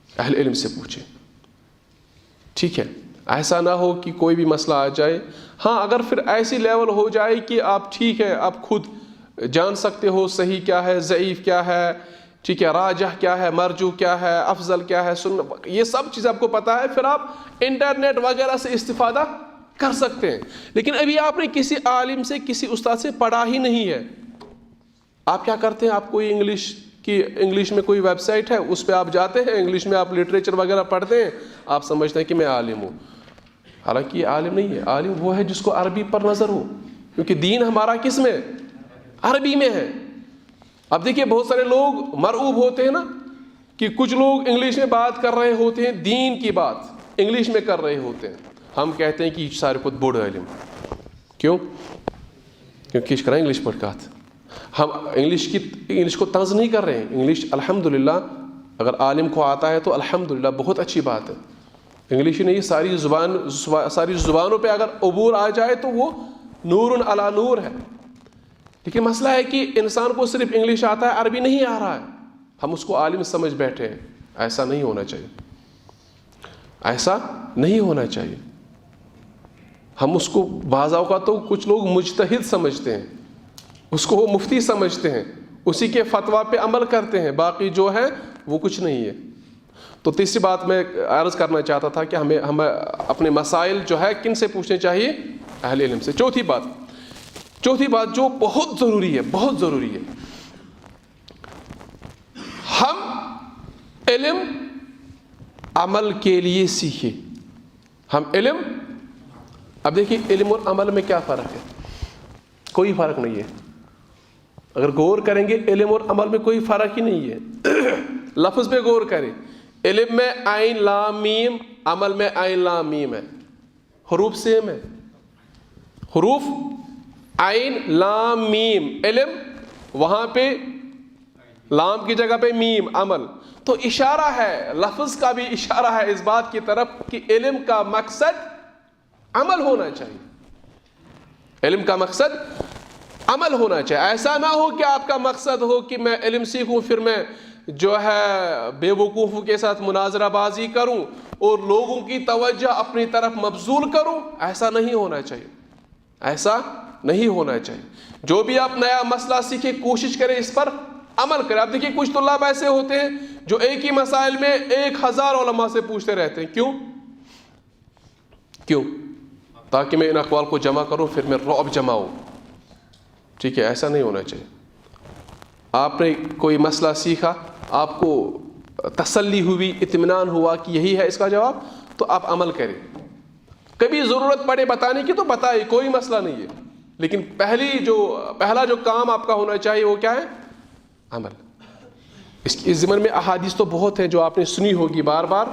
اہل علم سے پوچھیں. ٹھیک ہے, ایسا نہ ہو کہ کوئی بھی مسئلہ آ جائے. ہاں اگر پھر ایسی لیول ہو جائے کہ آپ ٹھیک ہے آپ خود جان سکتے ہو صحیح کیا ہے, ضعیف کیا ہے, ٹھیک ہے, راجح کیا ہے, مرجو کیا ہے, افضل کیا ہے, یہ سب چیز آپ کو پتا ہے, پھر آپ انٹرنیٹ وغیرہ سے استفادہ کر سکتے ہیں. لیکن ابھی آپ نے کسی عالم سے, کسی استاد سے پڑھا ہی نہیں ہے. آپ کیا کرتے ہیں, آپ کوئی انگلش میں کوئی ویب سائٹ ہے, اس پہ آپ جاتے ہیں, انگلش میں آپ لٹریچر وغیرہ پڑھتے ہیں, آپ سمجھتے ہیں کہ میں عالم ہوں. حالانکہ یہ عالم نہیں ہے. عالم وہ ہے جس کو عربی پر نظر ہو, کیونکہ دین ہمارا کس میں؟ عربی میں ہے. اب دیکھیے بہت سارے لوگ مرعوب ہوتے ہیں نا, کہ کچھ لوگ انگلش میں بات کر رہے ہوتے ہیں, دین کی بات انگلش میں کر رہے ہوتے ہیں. ہم کہتے ہیں کہ سارے کو بوڑھ علم. کیوں؟ کیونکہ اس کریں انگلش پڑھ کات. ہم انگلش کو طنز نہیں کر رہے ہیں. انگلش الحمدللہ اگر عالم کو آتا ہے تو الحمدللہ بہت اچھی بات ہے. انگلش ہی نہیں, ساری زبانوں پہ اگر عبور آ جائے تو وہ نور علی نور ہے. لیکن مسئلہ ہے کہ انسان کو صرف انگلش آتا ہے, عربی نہیں آ رہا ہے, ہم اس کو عالم سمجھ بیٹھے ہیں. ایسا نہیں ہونا چاہیے, ایسا نہیں ہونا چاہیے. ہم اس کو بعض اوقات تو کچھ لوگ مجتہد سمجھتے ہیں, اس کو وہ مفتی سمجھتے ہیں, اسی کے فتویٰ پہ عمل کرتے ہیں, باقی جو ہے وہ کچھ نہیں ہے. تو تیسری بات میں عرض کرنا چاہتا تھا کہ ہمیں اپنے مسائل جو ہے کن سے پوچھنے چاہیے؟ اہل علم سے. چوتھی بات جو بہت ضروری ہے, بہت ضروری ہے, ہم علم عمل کے لیے سیکھیں. ہم علم, اب دیکھیے علم اور عمل میں کیا فرق ہے؟ کوئی فرق نہیں ہے. اگر غور کریں گے علم اور عمل میں کوئی فرق ہی نہیں ہے. لفظ پہ غور کریں, علم میں عین لام میم, عمل میں عین لام میم ہے, حروف سیم ہے. حروف عین لام میم, علم وہاں پہ لام کی جگہ پہ میم, عمل. تو اشارہ ہے, لفظ کا بھی اشارہ ہے اس بات کی طرف کہ علم کا مقصد عمل ہونا چاہیے. علم کا مقصد عمل ہونا چاہیے. ایسا نہ ہو کہ آپ کا مقصد ہو کہ میں علم سیکھوں, پھر میں جو ہے بے وقوفوں کے ساتھ مناظرہ بازی کروں اور لوگوں کی توجہ اپنی طرف مبذول کروں. ایسا نہیں ہونا چاہیے, ایسا نہیں ہونا چاہیے. جو بھی آپ نیا مسئلہ سیکھیں کوشش کریں اس پر عمل کریں. آپ دیکھیے کچھ طلاب ایسے ہوتے ہیں جو ایک ہی مسائل میں 1000 علماء سے پوچھتے رہتے ہیں. کیوں؟ تاکہ میں ان اقوال کو جمع کروں, پھر میں رعب جمع ہوں. ٹھیک ہے, ایسا نہیں ہونا چاہیے. آپ نے کوئی مسئلہ سیکھا, آپ کو تسلی ہوئی, اطمینان ہوا کہ یہی ہے اس کا جواب, تو آپ عمل کریں. کبھی ضرورت پڑے بتانے کی تو بتائیے, کوئی مسئلہ نہیں ہے. لیکن پہلا جو کام آپ کا ہونا چاہیے وہ کیا ہے؟ عمل. اس ضمن میں احادیث تو بہت ہیں جو آپ نے سنی ہوگی بار بار,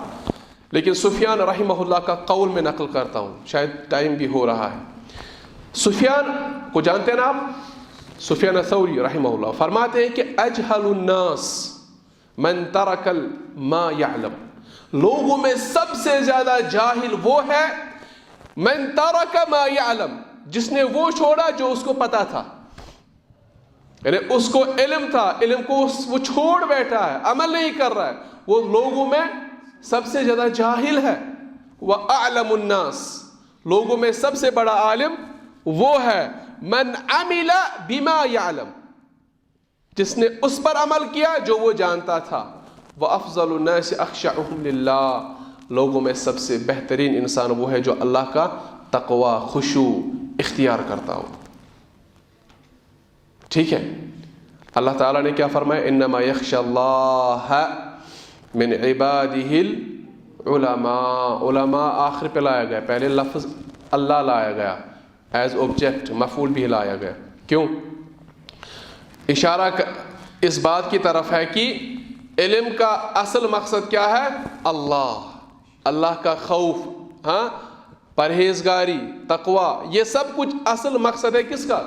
لیکن سفیان رحمہ اللہ کا قول میں نقل کرتا ہوں, شاید ٹائم بھی ہو رہا ہے. سفیان کو جانتے ہیں نا آپ؟ سفیان ثوری رحمہ اللہ فرماتے ہیں کہ اجہل الناس من ترک ما یعلم, لوگوں میں سب سے زیادہ جاہل وہ ہے من ترک ما یعلم, جس نے وہ چھوڑا جو اس کو پتا تھا. یعنی اس کو علم تھا, علم کو وہ چھوڑ بیٹھا ہے, عمل نہیں کر رہا ہے, وہ لوگوں میں سب سے زیادہ جاہل ہے. وَأَعْلَمُ النَّاسِ, لوگوں میں سب سے بڑا عالم وہ ہے من عمل بما یعلم, جس نے اس پر عمل کیا جو وہ جانتا تھا. وَأَفْضَلُ النَّاسِ أَخْشَعُهُمْ لِلَّهِ, لوگوں میں سب سے بہترین انسان وہ ہے جو اللہ کا تقوی, خشوع اختیار کرتا ہو. ٹھیک ہے, اللہ تعالیٰ نے کیا فرمایا؟ انما یخشى اللہ من عباده العلماء. علماء آخر پہ لایا گیا, پہلے لفظ اللہ لایا گیا ایز آبجیکٹ, مفعول بھی لایا گیا. کیوں؟ اشارہ اس بات کی طرف ہے کہ علم کا اصل مقصد کیا ہے؟ اللہ کا خوف، ہاں، پرہیزگاری، تقوی، یہ سب کچھ اصل مقصد ہے کس کا؟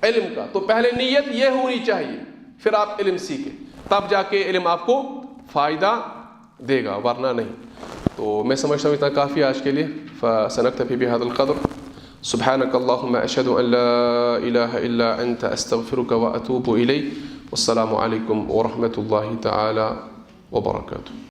علم کا. تو پہلے نیت یہ ہونی چاہیے، پھر آپ علم سیکھیں، تب جا کے علم آپ کو فائدہ دے گا، ورنہ نہیں. تو میں سمجھتا ہوں اتنا کافی آج کے لیے. فسنکتفی بہذا القدر. سبحانک اللہم اشہد ان لا الہ الا انت استغفرک واتوب الیک. والسلام علیکم ورحمۃ اللہ تعالی وبرکاتہ.